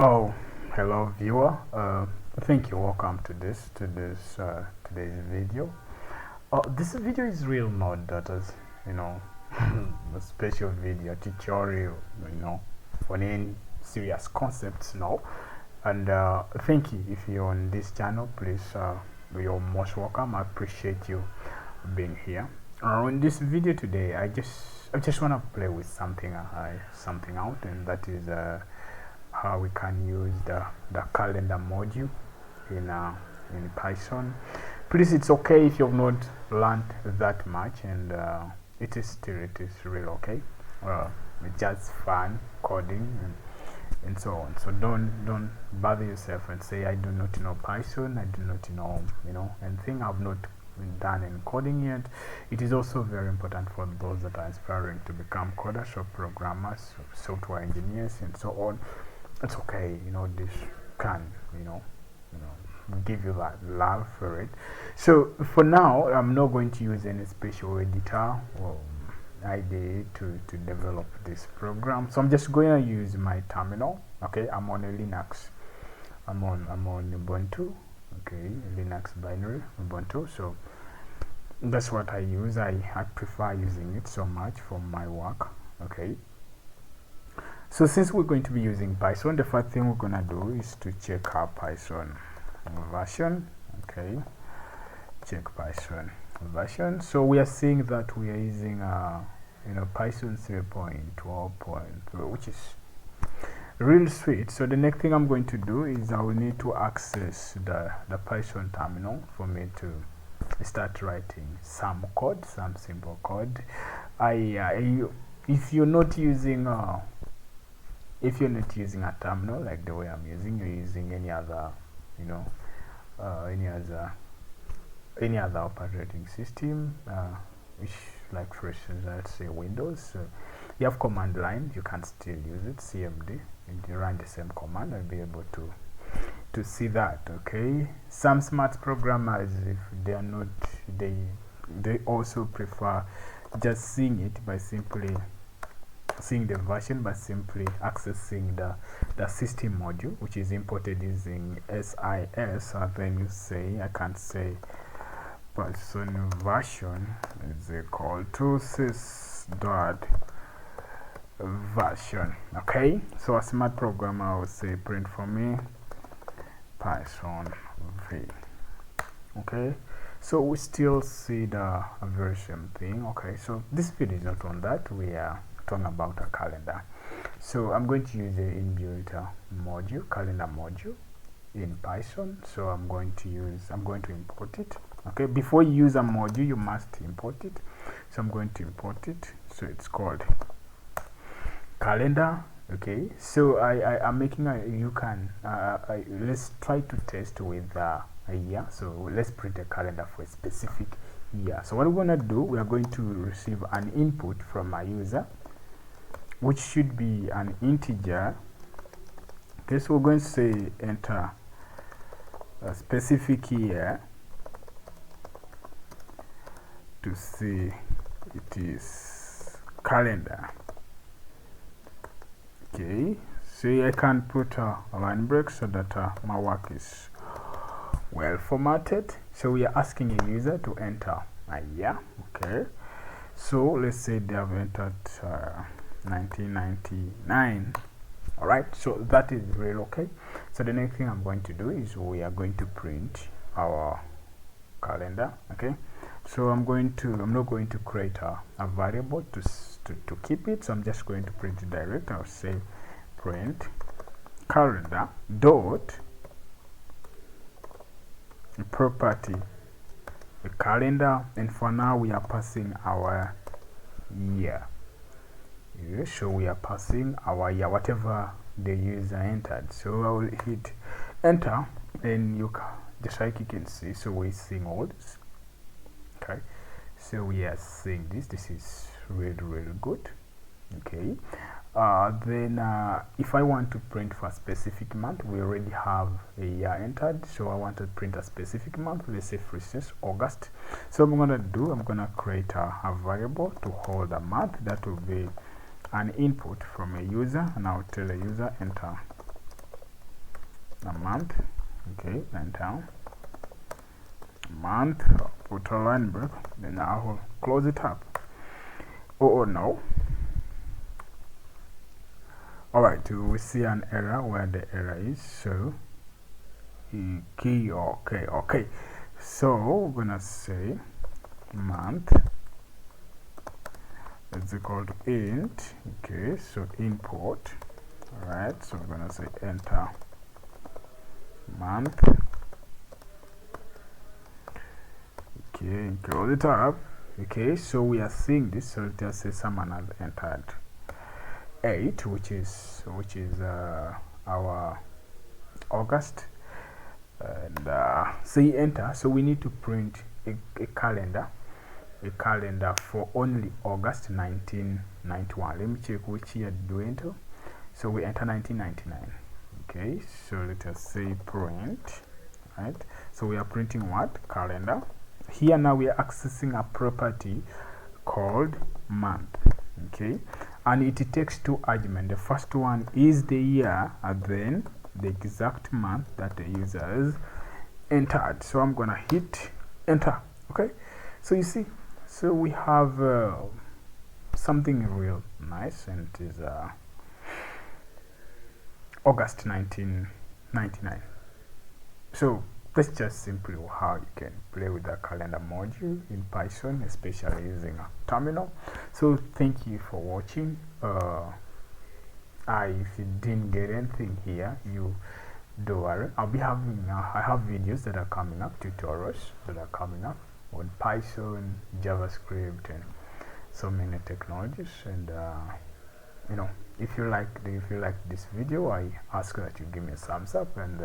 Oh, hello viewer. Thank you. Welcome to today's video. This video is real not that as you know a special video tutorial. For any serious concepts. No, and thank you if you're on this channel. Please, you're most welcome. I appreciate you being here. In this video today, I just want to play with something out, and that is how we can use the calendar module in Python. Please, it's okay if you've not learned that much, and it is real okay. It's just fun coding and so on. So don't bother yourself and say I do not know Python, I do not know anything. I've not done in coding yet. It is also very important for those that are aspiring to become coders or programmers, software engineers, and so on. It's okay, this can give you that love for it. So for now, I'm not going to use any special editor or IDE to develop this program. So I'm just going to use my terminal. Okay, I'm on a Linux. I'm on Ubuntu. Okay, Linux binary Ubuntu. So that's what I use. I prefer using it so much for my work. Okay. So since we're going to be using Python, the first thing we're gonna do is to check our Python version. Okay, check Python version. So we are seeing that we are using Python 3.12.3, which is real sweet. So the next thing I'm going to do is I will need to access the Python terminal for me to start writing some code, some simple code. If you're not using a terminal like the way I'm using, you're using any other any other operating system, which, like for instance, let's say Windows. You have command line, you can still use it, CMD, and you run the same command and be able to see that. Okay, some smart programmers, if they are not, they also prefer just seeing it by simply seeing the version, but simply accessing the system module, which is imported using SIS. And then you say, I can say Python version is equal to sys dot version. Okay, so a smart programmer will say print for me Python v. Okay, so we still see the version thing. Okay, so this video is not on that. We are talking about a calendar. So I'm going to use the inbuilt module, calendar module in Python. So I'm going to import it. Okay, before you use a module, you must import it. So I'm going to import it. So it's called calendar. Okay, so I'm making let's try to test with a year. So let's print a calendar for a specific year. So what we're going to do, we are going to receive an input from a user, which should be an integer. Okay, so we're going to say enter a specific year to see it is calendar. Okay, so I can put a line break so that my work is well formatted. So we are asking a user to enter a year. Okay, so let's say they have entered 1999. All right, so that is real okay. So the next thing I'm going to do is we are going to print our calendar. Okay, so I'm not going to create a variable to keep it. So I'm just going to print it direct. I'll say print calendar dot property the calendar, and for now we are passing our year. So we are passing our year, whatever the user entered. So I will hit enter, and just like you can see, so we're seeing all this. Okay, so we are seeing this is really good. Okay, then if I want to print for a specific month, we already have a year entered, so I want to print a specific month. Let's say for instance August. So I'm gonna create a variable to hold a month. That will be an input from a user, and I'll tell a user enter a month. Okay, enter month, put a line break, then I will close it up. Oh no. Alright, we see an error where the error is, so okay, so we're gonna say month is equal to int. Okay, so import. Alright, so we're gonna say enter month. Okay, close it up. Okay, so we are seeing this, so let's say someone has entered 8, which is our August, and say enter. So we need to print a calendar for only August 1991. Let me check which year did we enter. So we enter 1999. Okay, so let us say print. Right, so we are printing what? Calendar. Here now we are accessing a property called month. Okay, and it takes two arguments. The first one is the year, and then the exact month that the user has entered. So I'm gonna hit enter. Okay, so you see, so we have something real nice, and it is August 1999. So that's just simply how you can play with the calendar module in Python, especially using a terminal. So thank you for watching. If you didn't get anything here, you don't worry. I'll be having I have videos that are coming up, tutorials that are coming up on Python, JavaScript, and so many technologies. And you know, if you like this video, I ask that you give me a thumbs up and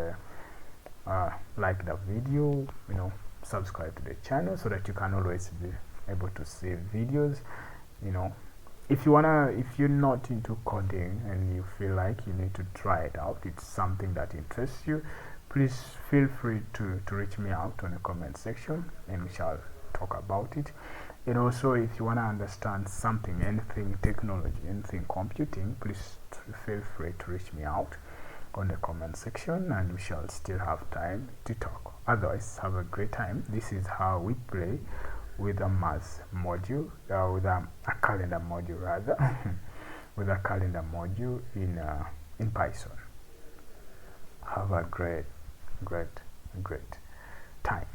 like the video, you know, subscribe to the channel so that you can always be able to see videos. You know, if you're not into coding and you feel like you need to try it out, it's something that interests you, please feel free to reach me out on the comment section and we shall talk about it. And also, if you want to understand something, anything technology, anything computing, please feel free to reach me out on the comment section and we shall still have time to talk. Otherwise, have a great time. This is how we play with a math module, with a calendar module rather, with a calendar module in Python. Have a great time.